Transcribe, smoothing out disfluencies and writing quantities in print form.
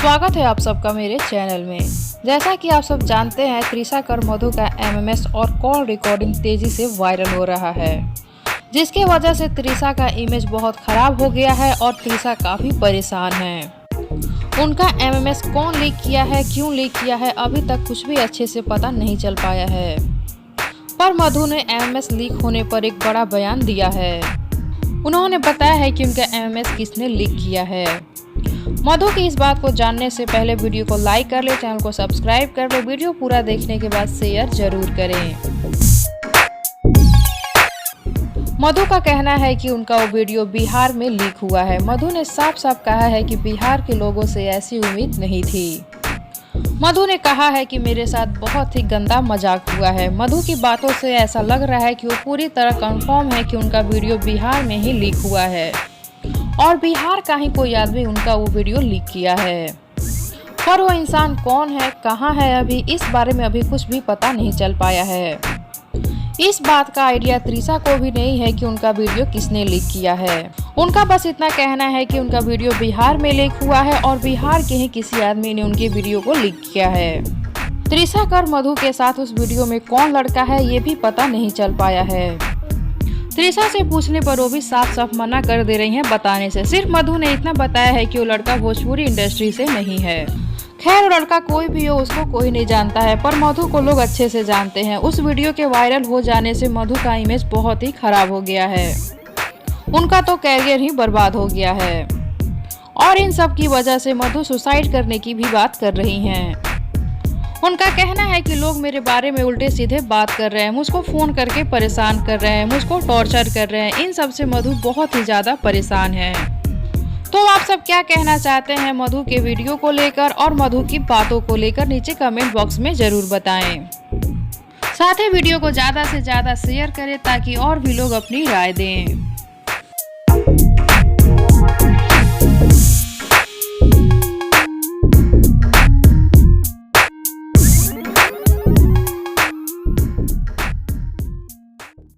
स्वागत है आप सबका मेरे चैनल में। जैसा कि आप सब जानते हैं, त्रिशा कर मधु का एमएमएस और कॉल रिकॉर्डिंग तेजी से वायरल हो रहा है, जिसकी वजह से त्रिशा का इमेज बहुत खराब हो गया है और त्रिशा काफ़ी परेशान है। उनका एमएमएस कौन लीक किया है, क्यों लीक किया है, अभी तक कुछ भी अच्छे से पता नहीं चल पाया है। पर मधु ने एमएमएस लीक होने पर एक बड़ा बयान दिया है। उन्होंने बताया है कि उनका एमएमएस किसने लीक किया है। मधु की इस बात को जानने से पहले वीडियो को लाइक कर ले, चैनल को सब्सक्राइब कर ले, वीडियो पूरा देखने के बाद शेयर जरूर करें। मधु का कहना है कि उनका वो वीडियो बिहार में लीक हुआ है। मधु ने साफ साफ कहा है कि बिहार के लोगों से ऐसी उम्मीद नहीं थी। मधु ने कहा है कि मेरे साथ बहुत ही गंदा मजाक हुआ है। मधु की बातों से ऐसा लग रहा है कि वो पूरी तरह कंफर्म है कि उनका वीडियो बिहार में ही लीक हुआ है और बिहार का ही कोई आदमी उनका वो वीडियो लीक किया है। पर वो इंसान कौन है, कहाँ है, अभी इस बारे में अभी कुछ भी पता नहीं चल पाया है। इस बात का आइडिया त्रिशा को भी नहीं है कि उनका वीडियो किसने लीक किया है। उनका बस इतना कहना है कि उनका वीडियो बिहार में लीक हुआ है और बिहार के ही किसी आदमी ने उनके वीडियो को लीक किया है। त्रिशा कर मधु के साथ उस वीडियो में कौन लड़का है ये भी पता नहीं चल पाया है। त्रिशा से पूछने पर वो भी साफ साफ मना कर दे रही हैं बताने से। सिर्फ मधु ने इतना बताया है कि वो लड़का भोजपुरी इंडस्ट्री से नहीं है। खैर, वो लड़का कोई भी हो, उसको कोई नहीं जानता है, पर मधु को लोग अच्छे से जानते हैं। उस वीडियो के वायरल हो जाने से मधु का इमेज बहुत ही खराब हो गया है। उनका तो कैरियर ही बर्बाद हो गया है और इन सब की वजह से मधु सुसाइड करने की भी बात कर रही हैं। उनका कहना है कि लोग मेरे बारे में उल्टे सीधे बात कर रहे हैं, मुझको फ़ोन करके परेशान कर रहे हैं, मुझको टॉर्चर कर रहे हैं। इन सब से मधु बहुत ही ज़्यादा परेशान है। तो आप सब क्या कहना चाहते हैं मधु के वीडियो को लेकर और मधु की बातों को लेकर, नीचे कमेंट बॉक्स में ज़रूर बताएं। साथ ही वीडियो को ज़्यादा से ज़्यादा शेयर करें ताकि और भी लोग अपनी राय दें।